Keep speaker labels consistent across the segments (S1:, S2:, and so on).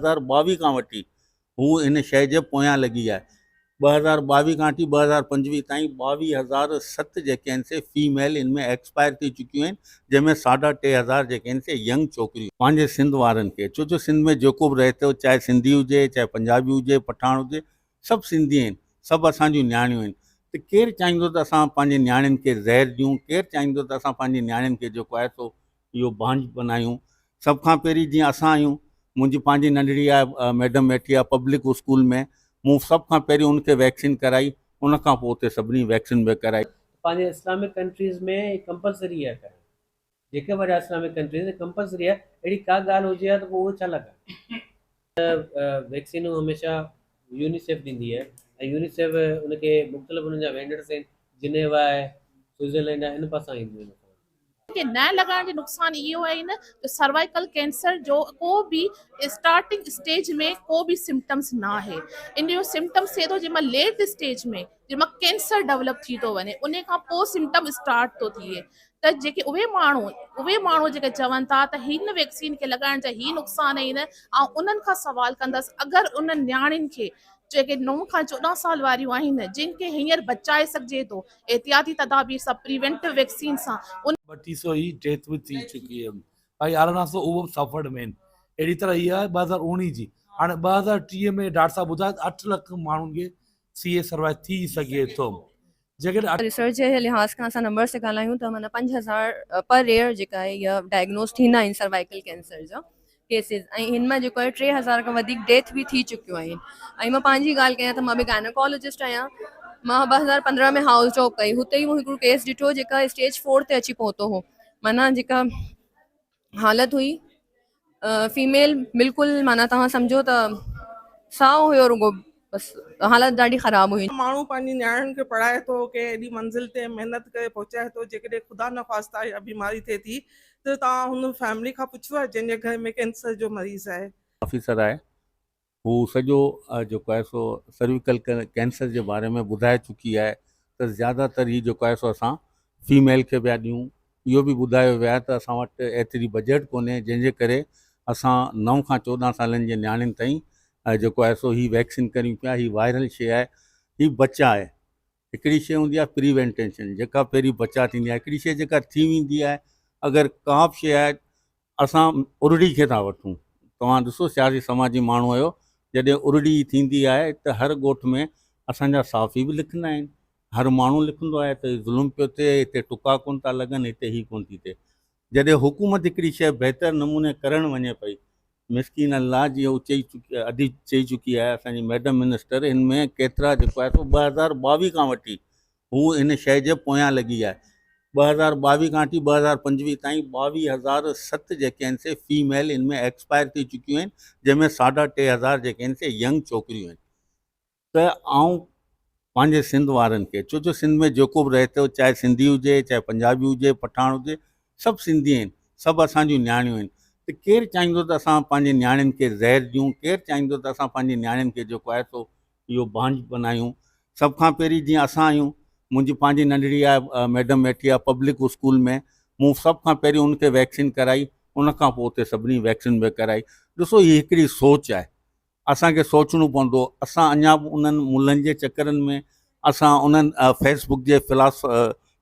S1: 2022 खां वठी हू इन शइ जे पोयां लॻी आहे। 2022 खां वठी 2025 ताईं 22,007 जेके आहिनि से फीमेल इनमें एक्सपायर थी चुकियूं आहिनि, जंहिंमें 3,500 जेके आहिनि से यंग छोकिरियूं। पंहिंजे सिंध वारनि खे, छो जो सिंध में जेको बि रहे थो, चाहे सिंधी हुजे, चाहे पंजाबी हुजे, पठाण हुजे, सभु सिंधी आहिनि, सभु असांजूं नियाणियूं आहिनि। त केरु चाहींदो त असां पंहिंजे नियाणियुनि खे ज़हर ॾियूं? केरु चाहींदो त असां पंहिंजी नियाणियुनि खे जेको आहे सो इहो बांझ बनायूं? सभ खां पहिरीं जीअं असां आहियूं, मुंहिंजी पंहिंजी नंढड़ी आहे मैडम वेठी आहे पब्लिक स्कूल में, मूं सभ खां पहिरीं उनखे वैक्सीन कराई, उन खां पोइ उते सभिनी वैक्सीन बि कराई।
S2: पंहिंजे इस्लामिक कंट्रीज़ में कंपलसरी आहे करणु, जेके वॾा इस्लामिक कंट्रीज़ में कंपलसरी आहे। अहिड़ी का ॻाल्हि हुजे आहे त पोइ उहो छा लॻा वैक्सीनूं हमेशह यूनिसेफ ॾींदी आहे, ऐं यूनिसेफ उनखे मुख़्तलिफ़ उन्हनि जा वेंडर्स आहिनि, जिनेवा आहे, स्विट्ज़रलैंड आहे, इन पासां ईंदियूं आहिनि।
S3: के न लॻण जो नुक़सान इहो आहे न त सर्वाइकल कैंसर जो को बि स्टार्टिंग स्टेज में को बि सिम्टम्स न आहे। इन जो सिम्टम्स थिए थो जंहिंमहिल लेट स्टेज में, जंहिंमहिल कैंसर डेवलप थी थो वञे, उन खां पोइ सिम्टम स्टार्ट थो थिए। त जेके उहे माण्हू जेके चवनि था त हिन वैक्सीन खे लॻाइण जा ही नुक़सान आहिनि, ऐं उन्हनि खां सवाल कंदसि, अगरि उन्हनि नियाणियुनि खे जेके 9 खां 14 साल वारियूं आहिनि, जिन खे हींअर बचाए सघिजे थो एहतियाती तदाबीर सां, प्रिवेंटिव वैक्सीन सां,
S4: 3200 ही डेथ भी थी चुकी है भाई, 1100 उहो सफर्ड में अहिड़ी तरह इहा 2019 जी। हाणे 2030 में डॉक्टर साहब ॿुधायो 8 लाख माण्हुनि खे सीए सर्वाइव थी सघे थो। जेकॾहिं
S5: रिसर्च जे लिहाज़ खां असां नंबर से ॻाल्हायूं त माना 5000 पर ईयर जेका आहे इहा डायग्नोस थींदा आहिनि सर्वाइकल कैंसर जा केसिस, ऐं हिन में जेको आहे 3000 खां वधीक डेथ बि थी चुकियूं आहिनि। ऐं मां पंहिंजी ॻाल्हि कयां त मां बि गायनोकोलॉजिस्ट आहियां। मां 2015 में हाउस जॉब कई, हुते ई मूं हिकिड़ो केस ॾिठो जेका स्टेज 4 ते अची पहुतो हो। माना जेका हालत हुई फीमेल बिल्कुलु, माना तव्हां सम्झो त साओ हुयो रुगो, बसि हालत ॾाढी ख़राबु हुई।
S6: माण्हू पंहिंजी नियाणियुनि खे पढ़ाए थो, के एॾी मंज़िल ते महिनत करे पहुचाए थो, जेकॾहिं ख़ुदा न ख़्वास्ता या बीमारी थिए थी त तव्हां हुन फैमिली खां पुछो आहे जंहिंजे घर में कैंसर जो मरीज़ आहे।
S1: ऑफिसर आहे, हू सॼो जेको आहे सो सर्विकल कैंसर जे बारे में ॿुधाए चुकी आहे त ज़्यादातर ही जेको आहे सो असां फीमेल खे पिया ॾियूं। इहो बि ॿुधायो वियो आहे त असां वटि एतिरी बजट कोन्हे, जंहिंजे करे असां 9 खां 14 सालनि जे नियाणियुनि ताईं जेको आहे सो ही वैक्सीन करियूं पिया। ही वायरल शइ आहे, ही बचा आहे। हिकिड़ी शइ हूंदी आहे प्रिवेंटेशन, जेका पहिरीं बचा थींदी आहे। हिकिड़ी शइ जेका थी वेंदी आहे, अगरि का बि शइ आहे, असां उरड़ी खे था वठूं। तव्हां ॾिसो सियासी समाजी माण्हू आहियो, जॾहिं उरड़ी थींदी आहे त हर ॻोठ में असांजा साफ़ी बि लिखंदा आहिनि, हर माण्हू लिखंदो आहे त ज़ुल्म पियो थिए, हिते टुका कोन था लॻनि, हिते ही कोन थी थिए। जॾहिं हुकूमत हिकिड़ी शइ बहितर नमूने करणु वञे पई, मिसकिन अल्लाह जीअं अॼु चई चुकी आहे असांजी मैडम मिनिस्टर, हिन में केतिरा जेको आहे सो 2022 खां वठी हू इन शइ जे पोयां लॻी आहे। 2022 खां वठी 2025 ताईं 22,007 जेके आहिनि से फीमेल इनमें एक्सपायर थी चुकियूं आहिनि, जंहिंमें 3,500 जेके आहिनि से यंग छोकिरियूं आहिनि। त आऊं पंहिंजे सिंध वारनि खे, छो जो सिंध में जेको बि रहे थो, चाहे सिंधी हुजे, चाहे पंजाबी हुजे, पठाण हुजे, सभु सिंधी आहिनि, सभु असांजूं नियाणियूं आहिनि। त केरु चाहींदो त असां पंहिंजे नियाणियुनि खे ज़हर ॾियूं? केरु चाहींदो त असां पंहिंजी नियाणियुनि खे जेको आहे सो इहो बांझ बनायूं? सभ खां पहिरीं जीअं असां आहियूं, मुंहिंजी पंहिंजी नंढड़ी आहे मैडम वेठी आहे पब्लिक स्कूल में, मूं सभ खां पहिरीं उनखे वैक्सीन कराई, उन खां पोइ उते सभिनी वैक्सीन बि कराई। ॾिसो, हीअ हिकिड़ी सोच आहे, असांखे सोचणो पवंदो। असां अञा बि उन्हनि मुलनि जे चकरनि में, असां उन्हनि फेसबुक जे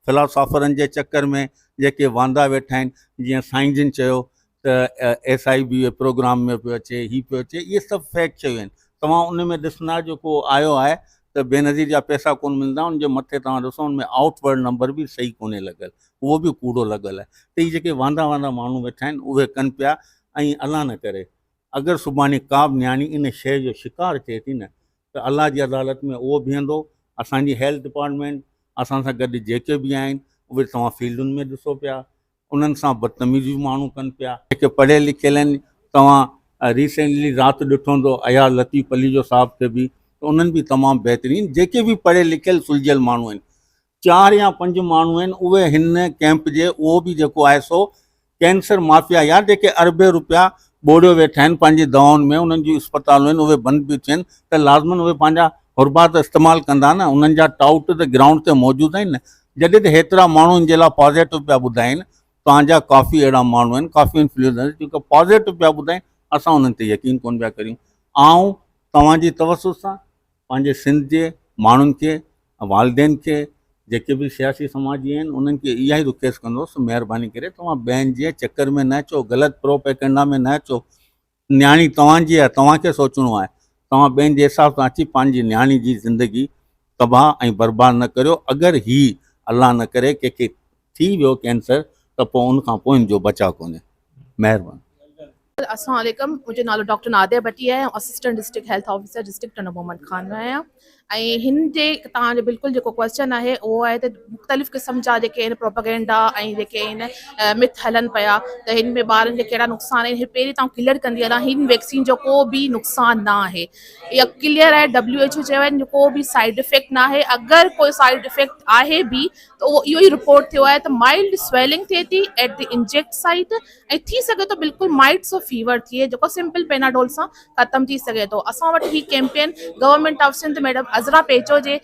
S1: फिलासॉफरनि जे चकर में जेके वांदा वेठा आहिनि, जीअं साईं जिन चयो त SIB प्रोग्राम में पियो अचे, ही पियो अचे, इहे सभु फैक्ट शयूं आहिनि। तव्हां उन में ॾिसंदा जेको आयो आहे त बेनज़ीर जा पैसा कोन मिलंदा, उनजे मथे तव्हां ॾिसो उनमें आउटवर्ड नंबर बि सही कोन्हे लॻल, उहो बि कूड़ो लॻल आहे। त इहे जेके वांदा माण्हू वेठा आहिनि, उहे कनि पिया। ऐं अलाह न करे अगरि सुभाणे का बि नियाणी इन शइ जो शिकार थिए थी न, त अलाह जी अदालत में उहो बीहंदो। असांजी हेल्थ डिपार्टमेंट, असां सां गॾु जेके बि आहिनि, उहे तव्हां फील्डुनि में ॾिसो पिया, उन्हनि सां बदतमीज़ियूं माण्हू कनि पिया। जेके पढ़ियल लिखियल आहिनि, तव्हां रिसेंटली राति ॾिठो हूंदो अया लतीफ़ अली जो साहब खे बि, त उन्हनि बि तमामु बहितरीनु, जेके बि पढ़ियल लिखियल सुलझियल माण्हू आहिनि, 4 या 5 माण्हू आहिनि, उहे हिन कैंप जे, उहो बि जेको आहे सो कैंसर माफ़िया या जेके अरबे रुपया ॿोड़ियो वेठा आहिनि पंहिंजी दवाउनि में, उन्हनि जूं अस्पतालूं आहिनि, उहे बंदि बियूं थियनि, त लाज़मन उहे पंहिंजा हुरबा त इस्तेमालु कंदा न, उन्हनि जा टाउट त ग्राउंड ते मौजूदु आहिनि न। जॾहिं त हेतिरा माण्हुनि जे लाइ पॉज़िटिव पिया ॿुधाइनि, तव्हांजा काफ़ी अहिड़ा माण्हू आहिनि, काफ़ी इन्फ्लुएंसर जेके पॉज़िटिव पिया ॿुधाइनि, असां उन्हनि ते यकीन कोन पिया करियूं। आऊं तव्हांजी तवसुस सां पंहिंजे सिंध जे माण्हुनि खे, वालदेन खे, जेके बि सियासी समाजी आहिनि उन्हनि खे इहा ई रिक्वेस्ट कंदुसि, महिरबानी करे तव्हां ॿियनि जे चकर में न अचो, ग़लति प्रोपेगेंडा में न अचो। न्याणी तव्हांजी आहे, तव्हांखे सोचणो आहे। तव्हां ॿियनि जे हिसाब सां अची पंहिंजी न्याणी जी ज़िंदगी तबाह ऐं बर्बादु न करियो। अगरि ही अलाह न करे कंहिंखे थी वियो कैंसर त पोइ उनखां पोइ जो बचाव कोन्हे। महिरबानी।
S3: अस्सलाम वालेकुम, मुंहिंजो नालो डॉक्टर नादिया भट्टी आहे, assistant district health officer district number Mohammad Khan में आहियां। ऐं हिन जे तव्हांजो बिल्कुलु जेको क्वेश्चन आहे उहो आहे त मुख़्तलिफ़ क़िस्म जा जेके आहिनि प्रोपेगेंडा ऐं जेके आहिनि मिथ हलनि पिया त हिन में ॿारनि खे कहिड़ा नुक़सान आहिनि। पहिरीं तव्हां क्लियर कंदी हलां, हिन वैक्सीन जो को बि नुक़सान न आहे, इहा क्लियर आहे। WHO चयो आहे को बि साइड इफेक्ट न आहे। अगरि कोई साइड इफेक्ट आहे बि त उहो इहो ई रिपोर्ट थियो आहे त माइल्ड स्वेलिंग थिए थी एट द इंजेक्ट साइट, ऐं थी सघे थो बिल्कुलु माइट्स ऑफ फीवर थिए जेको सिंपल पेनाडोल सां ख़तमु थी सघे थो। असां वटि ही campaign government of Sindh madam Azra Pechuho जे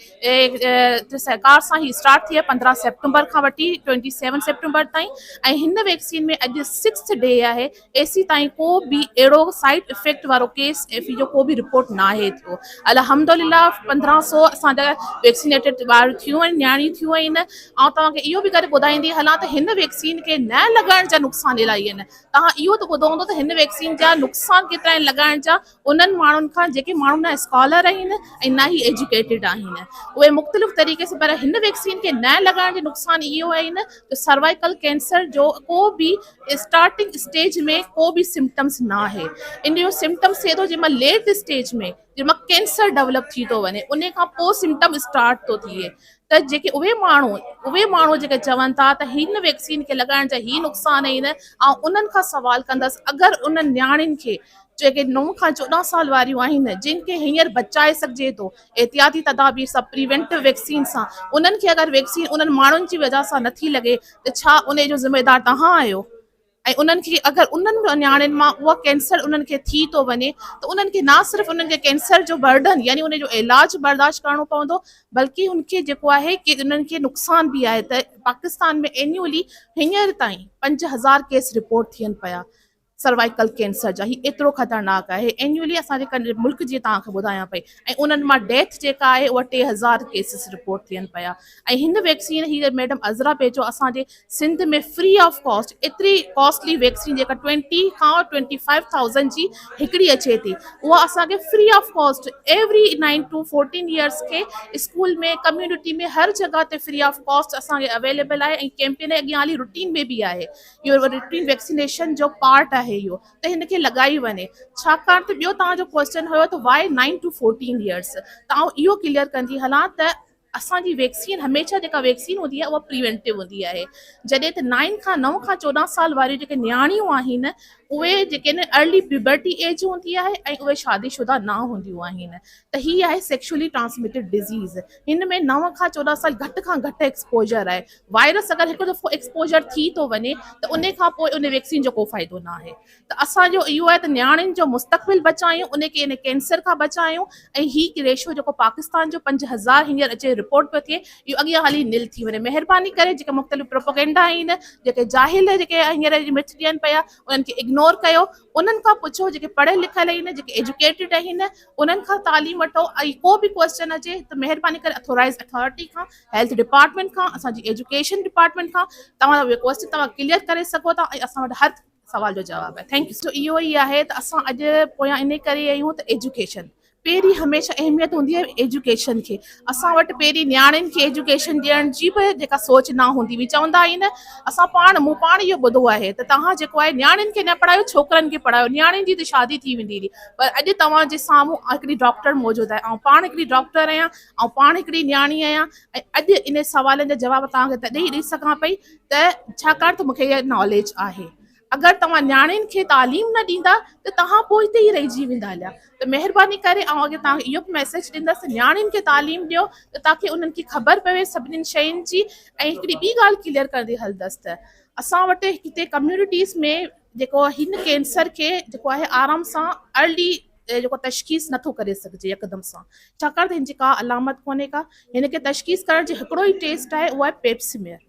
S3: सरकार सां ही स्टार्ट थी आहे 15 सेप्टेंबर खां वठी 27 सेप्टेंबर ताईं। ऐं हिन वैक्सीन में अॼु 6th डे आहे, एसी ताईं को बि अहिड़ो साइड इफेक्ट वारो केस एफी जो को बि रिपोर्ट न आहे थियो। अल्हम्दुलिल्लाह 1500 असांजा वैक्सीनेटेड ॿार थियूं आहिनि, न्याणियूं थियूं आहिनि। ऐं तव्हांखे इहो बि करे ॿुधाईंदी हलां त हिन वैक्सीन खे न लॻाइण जा नुक़सान इलाही आहिनि। तव्हां इहो त ॿुधो हूंदो त हिन वैक्सीन जा नुक़सान केतिरा आहिनि लॻाइण जा, उन्हनि माण्हुनि खां जेके माण्हू न स्कॉलर आहिनि ऐं न ई एजुकेटेड आहिनि, उहे मुख़्तलिफ़ तरीक़े सां। पर हिन वैक्सीन खे न लॻाइण जो नुक़सान इहो आहिनि त सर्वाइकल कैंसर जो को बि स्टार्टिंग स्टेज में को बि सिम्टम्स न आहे। इन जो सिम्टम्स थिए थो जंहिंमहिल लेट स्टेज में, जंहिंमहिल कैंसर डेवलप थी थो वञे, उन खां पोइ सिम्टम स्टार्ट थो थिए। त जेके उहे माण्हू जेके चवनि था त हिन वैक्सीन खे लॻाइण जा ही नुक़सान आहिनि, ऐं उन्हनि खां सवाल कंदसि अगरि उन्हनि न्याणियुनि खे जेके 9 खां 14 साल वारियूं आहिनि जिन खे हींअर बचाए सघिजे थो एहतियाती तदाबीर सां, प्रिवेंटिव वैक्सीन सां, उन्हनि खे अगरि वैक्सीन उन्हनि माण्हुनि जी वजह सां नथी लॻे त छा उन जो ज़िम्मेदार तव्हां आहियो? ऐं उन्हनि खे अगरि उन्हनि न्याणियुनि मां उहा कैंसर उन्हनि खे थी थो वञे त उन्हनि खे न सिर्फ़ु उन्हनि खे कैंसर जो बर्डन यानी उन जो इलाज बर्दाश्त करिणो पवंदो, बल्कि उनखे जेको आहे कि उन्हनि खे नुक़सान बि आहे। त पाकिस्तान में एन्युअली हींअर ताईं 5000 केस रिपोर्ट थियनि पिया सर्वाइकल कैंसर जा। ही एतिरो ख़तरनाक आहे एन्युअली असांजे मुल्क जी तव्हांखे ॿुधायां पई। ऐं उन्हनि मां डेथ जेका आहे उहा 3000 केसिस रिपोर्ट थियनि पिया। ऐं हिन वैक्सीन हीअ मैडम अज़रा पेचो असांजे सिंध में फ्री ऑफ कॉस्ट, एतिरी कॉस्टली वैक्सीन जेका 20 खां 25,000 जी हिकिड़ी अचे थी, उहा असांखे free of cost every 9 to 14 years खे स्कूल में, कम्युनिटी में, हर जगह ते फ्री ऑफ कॉस्ट असांखे अवेलेबल आहे। ऐं कैंपेन अॻियां हली रूटीन में बि आहे, इहो रूटीन वैक्सीनेशन जो पार्ट आहे इहो, त हिनखे लॻाई वञे। छाकाणि त ॿियो तव्हांजो क्वेश्चन हुयो त वाई 9 to 14 ईयर्स, त आउं इहो क्लियर कंदी हलां त असांजी वैक्सीन हमेशह जेका वैक्सीन हूंदी आहे उहा प्रिवेंटिव हूंदी आहे। जॾहिं त 9 खां 14 साल वारियूं जेके न्याणियूं आहिनि उहे जेके न अर्ली प्यूबर्टी एज हूंदी आहे ऐं उहे शादीशुदा न हूंदियूं आहिनि। त हीअ आहे सेक्शुअली ट्रांसमिटेड डिज़ीज़। हिन में 9 खां 14 साल घटि खां घटि एक्सपोजर आहे। वायरस अगरि हिकु दफ़ो एक्सपोजर थी थो वञे त उन खां पोइ उन वैक्सीन जो को फ़ाइदो न आहे। त असांजो इहो आहे त न्याणियुनि जो मुस्तक़बिल बचायूं, उनखे इन कैंसर खां बचायूं। ऐं ही रेशो जेको पाकिस्तान जो 5000 हींअर अचे रिपोर्ट पियो थिए, इहो अॻियां हली निल थी वञे। महिरबानी करे जेके मुख़्तलिफ़ प्रोपेगेंडा आहिनि, जेके जाहिल जेके हींअर मिथ ॾियनि पिया, उन्हनि खे इग्नोर कयो। उन्हनि खां पुछो जेके पढ़ियल लिखियल आहिनि, जेके एजुकेटेड आहिनि, उन्हनि खां तालीम वठो। ऐं को बि क्वेश्चन अचे त महिरबानी करे अथोराइज़ अथॉरिटी खां, हेल्थ डिपार्टमेंट खां, असांजी एजुकेशन डिपार्टमेंट खां तव्हां क्वेश्चन तव्हां क्लियर करे सघो था। ऐं असां वटि हर सवाल जो जवाबु आहे। Thank U. सो इहो ई आहे त असां अॼु पोयां इन करे आहियूं त एजुकेशन पहिरीं हमेशह अहमियत हूंदी आहे एजुकेशन खे। असां वटि पहिरीं न्याणियुनि खे एजुकेशन ॾियण जी बि जेका सोच न हूंदी हुई। चवंदा आहिनि असां मूं पाण इहो ॿुधो आहे त तव्हां जेको आहे न्याणियुनि खे न पढ़ायो, छोकिरनि खे पढ़ायो, न्याणियुनि जी त शादी थी वेंदी हुई। पर अॼु तव्हांजे साम्हूं हिकिड़ी डॉक्टर मौजूदु आहे। ऐं पाण हिकिड़ी डॉक्टर आहियां, ऐं पाण हिकिड़ी न्याणी आहियां। ऐं अॼु इन सवालनि जा जवाब तव्हांखे तॾहिं ॾेई सघां पई त छाकाणि त मूंखे इहा नॉलेज आहे। अगरि तव्हां न्याणियुनि खे तालीम न ॾींदा त तव्हां पोइ हिते ई रहिजी वेंदा हलिया। त महिरबानी करे ऐं अॻे तव्हांखे इहो बि मैसेज ॾींदसि, न्याणियुनि खे तालीम ॾियो त ताकी उन्हनि खे ख़बर पवे सभिनीनि शयुनि जी। ऐं हिकिड़ी ॿी ॻाल्हि क्लियर कंदी हलंदसि त असां वटि हिते कम्यूनिटीज़ में जेको हिन कैंसर खे जेको आहे आराम सां अर्ली जेको तशख़ीस नथो करे सघिजे यकदमि सां, छाकाणि त हिन जी का अलामत कोन्हे का। हिन खे तशख़ीस करण जो हिकिड़ो ई टेस्ट आहे, उहो आहे पेप्समियर।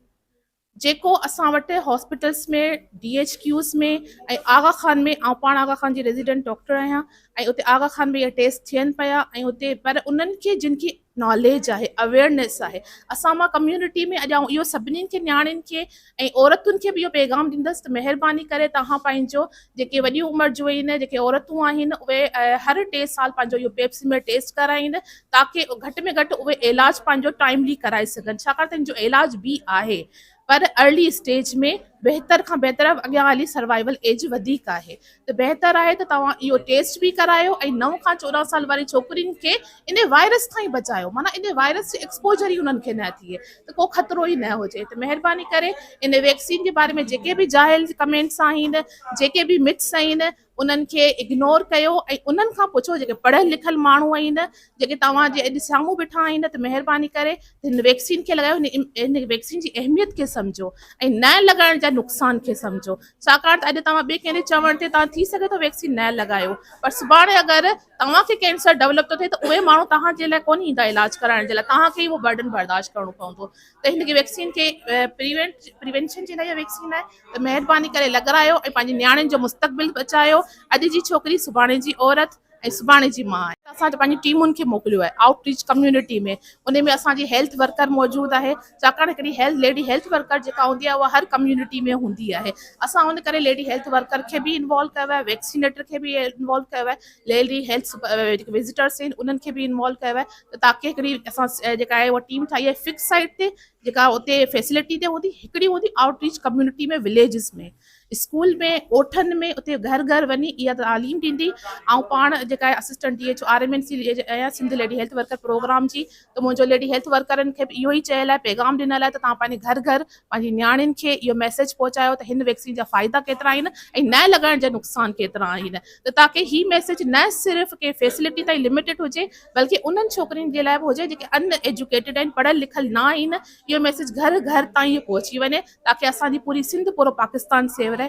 S3: जेको असां वटि हॉस्पिटल्स में DHQs में ऐं आगा खान में, आउं पाण आगा खान जी रेज़िडेंट डॉक्टर आहियां, ऐं उते आगा खान में इहे टेस्ट थियनि पिया, ऐं उते पर उन्हनि खे जिन खे नॉलेज आहे, अवेयरनेस आहे, असां मां कम्यूनिटी में अॼु इहो सभिनीनि खे न्याणियुनि खे ऐं औरतुनि खे बि इहो पैगाम ॾींदसि त महिरबानी करे तव्हां पंहिंजो जेके वॾी उमिरि जो आहिनि, जेके औरतूं आहिनि, उहे हर 3 साल पंहिंजो इहो पेप्सीमर टेस्ट कराइनि, ताकी घटि में घटि उहे इलाजु पंहिंजो टाइमली कराए सघनि, छाकाणि त हिन जो इलाज बि आहे, पर अर्ली स्टेज में बहितर खां बहितर अॻियां हली सर्वाइवल एज वधीक आहे, त बहितर आहे त तव्हां इहो टेस्ट बि करायो ऐं 9 खां 14 साल वारी छोकिरियुनि खे इन वायरस खां ई बचायो, माना इन वायरस जी एक्सपोजर ई उन्हनि खे न थिए, त को ख़तरो ई न हुजे। त महिरबानी करे इन वैक्सीन जे बारे में जेके बि जाहिल कमेंट्स आहिनि, जेके बि मिथ्स आहिनि, उन्हनि खे इग्नोर कयो ऐं उन्हनि खां पुछो जेके पढ़ियल लिखियल माण्हू आहिनि, जेके तव्हां जे अॼु साम्हूं बीठा आहिनि, त महिरबानी करे हिन वैक्सीन खे लॻायो, हिन वैक्सीन जी अहमियत खे सम्झो ऐं न लॻाइण जा नुक़सान खे सम्झो, छाकाणि त अॼु तव्हां ॿिए कंहिंजे चवण ते तव्हां थी सघे थो वैक्सीन न लॻायो, पर सुभाणे अगरि तव्हांखे कैंसर डेवलप थो थिए त उहे माण्हू तव्हांजे लाइ कोन ईंदा इलाज कराइण जे लाइ, तव्हांखे ई उहो बर्डन बर्दाश्त करिणो पवंदो, त हिन वैक्सीन खे प्रिवेंशन जे लाइ इहा वैक्सीन आहे, त महिरबानी करे लॻारायो ऐं पंहिंजे नियाणियुनि जो मुस्तक़बिल बचायो, अॼु जी छोकिरी सुभाणे जी औरत ऐं सुभाणे जी माउ आहे। असां पंहिंजी टीमुनि खे मोकिलियो आहे आउटरीच कम्यूनिटी में, उन में असांजी हेल्थ वर्कर मौजूदु आहे, छाकाणि हिकिड़ी लेडी हेल्थ वर्कर जेका हूंदी आहे उहा हर कम्यूनिटी में हूंदी आहे, असां उन करे लेडी हेल्थ वर्कर खे बि इन्वॉल्व कयो आहे, वैक्सीनेटर खे बि इन्वॉल्व कयो आहे, लेडी हेल्थ जेके विज़िटर्स आहिनि उन्हनि खे बि इन्वॉल्व कयो आहे, त ताकी हिकिड़ी असां जेका आहे उहा टीम ठाही आहे फिक्स साइट ते, जेका उते फैसिलिटी ते हूंदी, हिकिड़ी हूंदी आउटरीच कम्यूनिटी में, विलेजिस में, स्कूल में, ॻोठनि में, उते घर घर वञी इहा तालीम ॾींदी। ऐं पाण जेका आहे असिस्टेंट DHO RMNC आहियां, Sindh lady health worker programme जी, त मुंहिंजो लेडी हेल्थ वर्करनि खे बि इहो ई चयल आहे, पैगाम ॾिनल आहे त तव्हां पंहिंजे घर घर पंहिंजी नियाणियुनि खे इहो मैसेज पहुचायो त हिन वैक्सीन जा फ़ाइदा केतिरा आहिनि ऐं न लॻाइण जा नुक़सान केतिरा आहिनि, त ताकी हीउ मैसेज न सिर्फ़ु कंहिं फैसिलिटी ताईं लिमिटेड हुजे, बल्कि उन्हनि छोकिरियुनि जे लाइ बि हुजे जेके अनएजुकेटेड आहिनि, पढ़ियल लिखियल न आहिनि, इहो मैसेज घर घर ताईं पहुची वञे, ताकी असांजी पूरी सिंध, पूरो पाकिस्तान सेव रहे।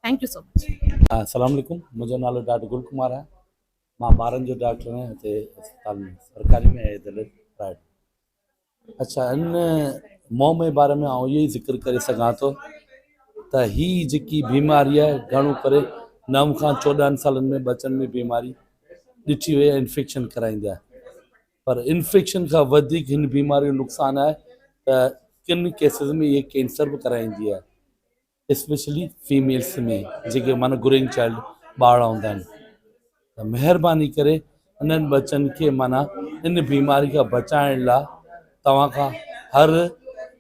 S3: Thank you so much.
S4: अस्सलाम वालेकुम, मुंहिंजो नालो डॉक्टर गुल कुमार आहे, मां ॿारनि जो डॉक्टर आहियां हिते अस्पताल में, सरकारी में ऐं दिल्ली प्राइवेट। अच्छा, इन मुंहं में बारे में आउं इहो ई ज़िक्र करे सघां थो त हीअ जेकी बीमारी आहे घणो करे 9 खां 14 सालनि में बचनि में बीमारी ॾिठी वई आहे, इन्फेक्शन कराईंदी आहे, पर इन्फेक्शन खां वधीक हिन बीमारी जो नुक़सानु आहे त किन केसिस में इहे कैंसर बि कराईंदी आहे, स्पेशली फीमेल्स में, जेके माना ग्रोइंग चाइल्ड ॿार हूंदा आहिनि, त महिरबानी करे इन्हनि बचनि खे माना इन बीमारी खां बचाइण लाइ तव्हां खां हर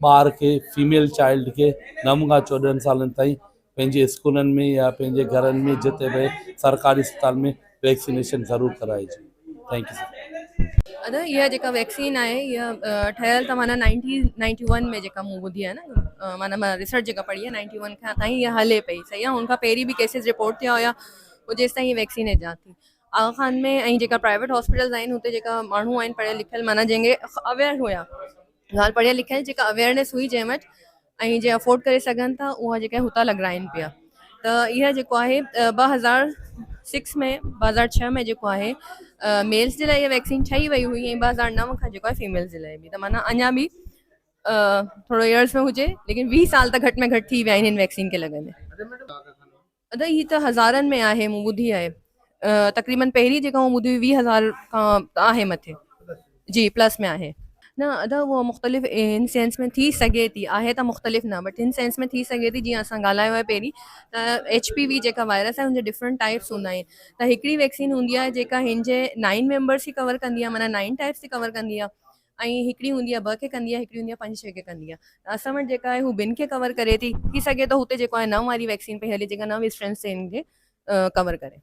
S4: ॿार खे, फीमेल चाइल्ड खे 9 खां 14 सालनि ताईं पंहिंजे स्कूलनि में या पंहिंजे घरनि में जिते बि सरकारी अस्पताल में वैक्सीनेशन ज़रूरु कराइजे। Thank U sir.
S5: अदा इहा जेका वैक्सीन आहे इहा ठहियल त माना 1991 में जेका मूं ॿुधी आहे न, माना मां रिसर्च जेका पढ़ी आहे 91 खां ताईं इहा हले पई, सही आहे, हुन खां पहिरीं बि केसिस रिपोर्ट थिया हुया, पोइ जेसि ताईं वैक्सीन ईजाद थी आगा खान में, ऐं जेका प्राइवेट हॉस्पिटल्स आहिनि हुते जेका माण्हू आहिनि पढ़ियल लिखियल, माना जंहिंखे अवेयर हुया, ॻाल्हि पढ़ियल लिखियल जेका अवेयरनेस हुई जंहिं वटि, ऐं जे अफोर्ड करे सघनि था उहा जेका हुतां लॻाराइनि पिया, त इहा जेको आहे 2006 में 2006 में जेको आहे मेल्स जे लाइ इहा वैक्सीन ठही वई हुई, ऐं 2009 खां जेको आहे फीमेल्स जे लाइ बि, त माना अञा बि थोरो इयर्स में हुजे, लेकिन 20 साल त घटि में घटि थी विया आहिनि हिन वैक्सीन खे लॻंदे। अदा हीअ त हज़ारनि में आहे, मूं ॿुधी आहे, तक़रीबन पहिरीं जेका मूं ॿुधी हुई 20,000 खां आहे मथे, जी प्लस में आहे न। अदा उहो मुख़्तलिफ़ इन सेंस में थी सघे थी, आहे त मुख़्तलिफ़ न, बट इन सेंस में थी सघे थी, जीअं असां ॻाल्हायो आहे पहिरीं त HPV जेका वायरस आहे हुनजे डिफरेंट टाइप्स हूंदा आहिनि, त हिकिड़ी वैक्सीन हूंदी आहे जेका हिन जे 9 मेंबर्स खे कवर कंदी आहे, माना 9 टाइप्स खे कवर कंदी आहे, ऐं हिकिड़ी हूंदी आहे 2 खे कंदी आहे, हिकिड़ी हूंदी आहे 5-6 खे कंदी आहे, त असां वटि जेका आहे हू 2 खे कवर करे थी सघे थो हुते जेको आहे 9 वारी वैक्सीन पई हले, जेका 9 स्ट्रेंथ्स ते हिन खे कवर करे।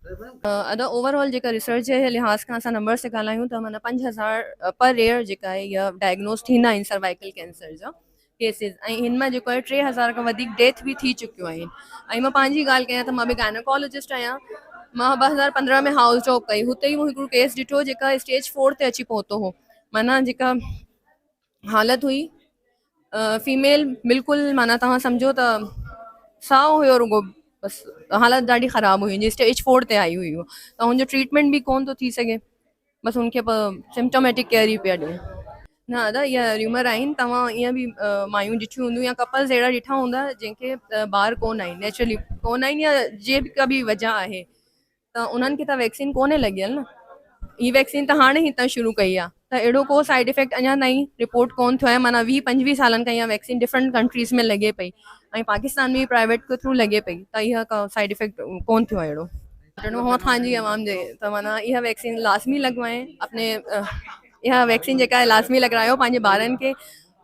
S5: अदा ओवरऑल जेका रिसर्च जे लिहाज़ खां असां नंबर्स ते ॻाल्हायूं त माना 5,000 पर ईयर जेका आहे इहा डायग्नोस थींदा आहिनि सर्वाइकल कैंसर जा केसिस, ऐं हिन मां जेको आहे 3,000 खां वधीक डेथ बि थी चुकियूं आहिनि। ऐं मां पंहिंजी ॻाल्हि कयां त मां बि गायनोकोलॉजिस्ट आहियां, मां 2015 में हाउस जॉब कई, हुते ई मूं हिकिड़ो केस ॾिठो जेका स्टेज 4 ते अची पहुतो हो, माना जेका हालत हुई फीमेल बिल्कुलु, माना तव्हां सम्झो त साओ हुयो रुगो, बसि हालत ॾाढी ख़राबु हुई, जीअं स्टेज 4 ते आई हुई, त हुनजो ट्रीटमेंट बि कोन थो थी सघे, बसि हुनखे सिम्टोमेटिक केयर ई पिया ॾियूं। न दादा इहा र्यूमर आहिनि तव्हां ईअं बि मायूं ॾिठियूं हूंदियूं या कपल्स अहिड़ा ॾिठा हूंदा जंहिंखे ॿार कोन आहिनि नेचुरली कोन आहिनि या जे बि का बि वजह आहे त उन्हनि खे त वैक्सीन कोन्हे लॻियल न ई वैक्सीन त हाणे हितां शुरू कई आहे त अहिड़ो को साइड इफेक्ट अञा ताईं रिपोर्ट कोन थियो आहे माना 20-25 सालनि खां इहा वैक्सीन डिफरेंट कंट्रीज़ में लॻे पई ऐं पाकिस्तान में प्राइवेट के थ्रू लॻे पई त इहा का साइड इफेक्ट कोन थियो आहे अहिड़ो हो तव्हांजी आवाम जे त माना इहा वैक्सीन लाज़मी लॻवाए अपने इहा वैक्सीन जेका आहे लाज़मी लॻायो पंहिंजे ॿारनि खे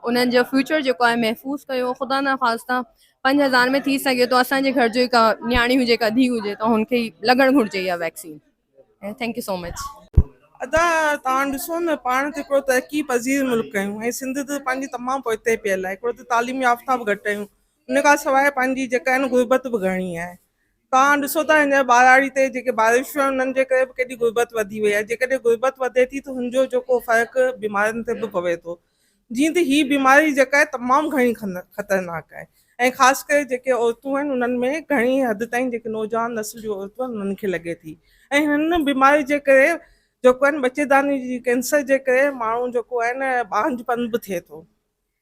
S5: उन्हनि जो फ्यूचर जेको आहे महफ़ूज़ कयो ख़ुदा न ख़ास्ता 5,000 में थी सघे थो असांजे घर जो का न्याणी हुजे का धीउ हुजे त हुनखे ई लॻणु घुरिजे इहा वैक्सीन ऐं थैंक यू सो मच
S6: अदा तव्हां ॾिसो न पाण त हिकिड़ो तरक़ी पज़ीर मुल्क आहियूं ऐं सिंध त पंहिंजी तमामु पोइते पियल आहे हिकिड़ो त तालीम याफ़्ता बि घटि आहियूं उन खां सवाइ पंहिंजी जेका आहे न गुरबत बि घणी आहे तव्हां ॾिसो था हिन ॿारहाड़ी ते जेके बारिशूं आहिनि उन्हनि जे करे बि केॾी गुरबत वधी वई आहे जेकॾहिं गुरबत वधे थी त हुनजो जेको फ़र्क़ु बीमारियुनि ते बि पवे थो जीअं त हीअ बीमारी जेका आहे तमामु घणी ख़तरनाक आहे ऐं ख़ासि करे जेके औरतूं आहिनि उन्हनि में घणी हद ताईं जेके नौजवान नस्ल जूं औरतूं आहिनि उन्हनि खे लॻे थी ऐं हिन बीमारी जे करे जेको आहे न बच्चेदानी जी कैंसर जे करे माण्हू जेको आहे न ॿांझपन बि थिए थो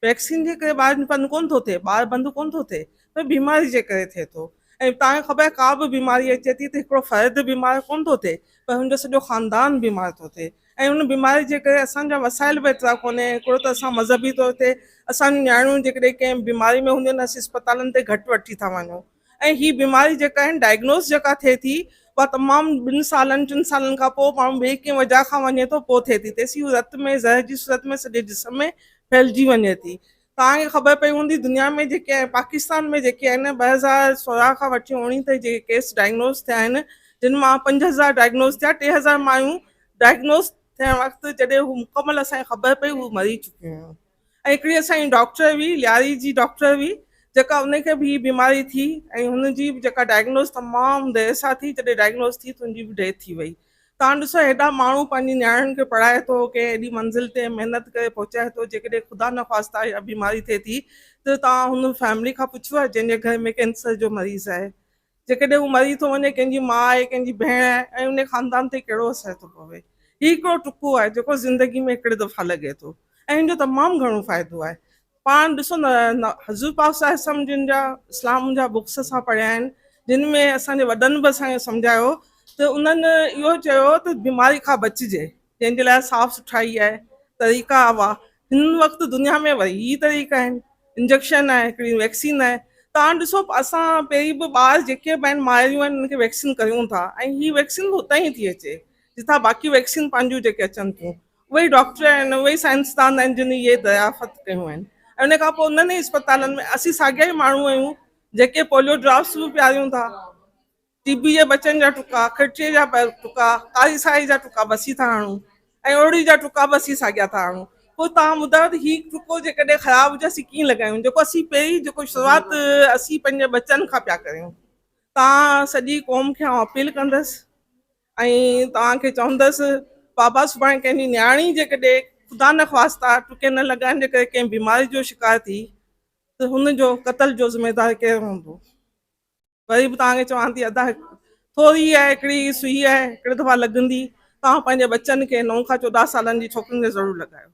S6: वैक्सीन जे करे ॿांझपन कोन थो थिए ॿार बंदि कोन थो थिए पर बीमारी जे करे थिए थो ऐं तव्हांखे ख़बर आहे का बि बीमारी अचे थी त हिकिड़ो फ़र्द बीमार कोन थो थिए पर हुनजो सॼो ख़ानदान बीमार थो थिए ऐं उन बीमारी जे करे असांजा वसाइल बि एतिरा कोन्हे हिकिड़ो त असां मज़हबी तौर ते असांजूं नियाणियूं जेकॾहिं कंहिं बीमारी में हूंदियूं आहिनि असीं अस्पतालनि ते घटि वठी था वञूं ऐं हीअ बीमारी जेका आहिनि डायग्नोस जेका थिए थी उहा तमामु 2 सालनि 3 सालनि खां पोइ माण्हू ॿिए कंहिं वजह खां वञे थो पोइ थिए थी तेसीं हू रत में ज़हर जी सूरत में सॼे जिस्म में फैलिजी वञे थी तव्हांखे ख़बर पई हूंदी दुनिया में जेके आहे पाकिस्तान में जेके आहिनि 2016 खां वठी 19 ताईं जेके केस डायग्नोस थिया आहिनि जिन मां 5,000 डायग्नोस थिया 3,000 मायूं डायग्नोस थियण वक़्तु जॾहिं हू मुकमल असांखे ख़बर पई हू मरी चुकियूं हुयूं ऐं हिकिड़ी असांजी डॉक्टर हुई लियारी जी डॉक्टर हुई जेका उनखे बि हीअ बीमारी थी ऐं हुनजी बि जेका डायग्नोस तमामु देरि सां थी जॾहिं डायग्नोस थी त हुनजी बि डेथ थी वई तव्हां ॾिसो हेॾा माण्हू पंहिंजी नियाणियुनि खे पढ़ाए थो कंहिं एॾी मंज़िल ते महिनत करे पहुचाए थो जेकॾहिं ख़ुदा न ख़्वास्ता या बीमारी थिए थी त तव्हां हुन फैमिली खां पुछो आहे जंहिंजे घर में कैंसर जो मरीज़ आहे जेकॾहिं हू मरी थो वञे कंहिंजी माउ आहे कंहिंजी भेण आहे ऐं उन ख़ानदान ते कहिड़ो असरु थो पवे हीउ हिकिड़ो टुको आहे जेको ज़िंदगी में हिकिड़े दफ़ा लॻे थो ऐं हिनजो तमामु घणो फ़ाइदो आहे पाण ॾिसो न हज़ूर पाक साहिब जिन जा इस्लाम जा बुक्स असां पढ़िया आहिनि जिन में असांजे वॾनि बि असांखे सम्झायो त उन्हनि इहो चयो त बीमारी खां बचिजे जंहिंजे लाइ साफ़ सुथराई आहे तरीक़ा हुआ हिन वक़्तु दुनिया में वरी ई तरीक़ा आहिनि इंजेक्शन आहे हिकिड़ी वैक्सीन आहे तव्हां ॾिसो असां पहिरीं बि ॿार जेके बि आहिनि माइरियूं आहिनि उनखे वैक्सीन कयूं था ऐं हीअ वैक्सीन हुतां ई थी अचे जितां बाक़ी वैक्सीन पंहिंजूं जेके अचनि थियूं उहे डॉक्टर आहिनि उहे साइंसदान आहिनि जिन इहे दरियाफ़त कयूं आहिनि ऐं उन खां पोइ उन्हनि ई अस्पतालनि में असीं साॻिया ई माण्हू आहियूं जेके पोलियो ड्रॉप्स बि पियारियूं था टीबी जे बचनि जा टुका खिचड़े जा टुका कारी साई जा टुका बसी था हणूं ऐं ओड़ी जा टुका बसी साॻिया था हणूं पोइ तव्हां ॿुधायो त हीउ टुको जेकॾहिं ख़राबु हुजे असीं कीअं लॻायूं जेको असीं पहिरीं जेको शुरूआति असीं पंहिंजे बचनि खां पिया करियूं तव्हां सॼी क़ौम खे आउं अपील कंदसि ऐं तव्हांखे चवंदसि बाबा सुभाणे कंहिंजी नियाणी जेकॾहिं ख़ुदा न ख़्वास्ता टुके न लॻाइण जे करे कंहिं बीमारी जो शिकार थी त हुनजो क़तल जो ज़िमेदार केरु हूंदो वरी बि तव्हांखे चवां थी अदा थोरी आहे हिकिड़ी सुई आहे हिकिड़े दफ़ा लॻंदी तव्हां पंहिंजे बच्चनि खे 9 खां 14 सालनि जी छोकिरियुनि खे ज़रूरु लॻायो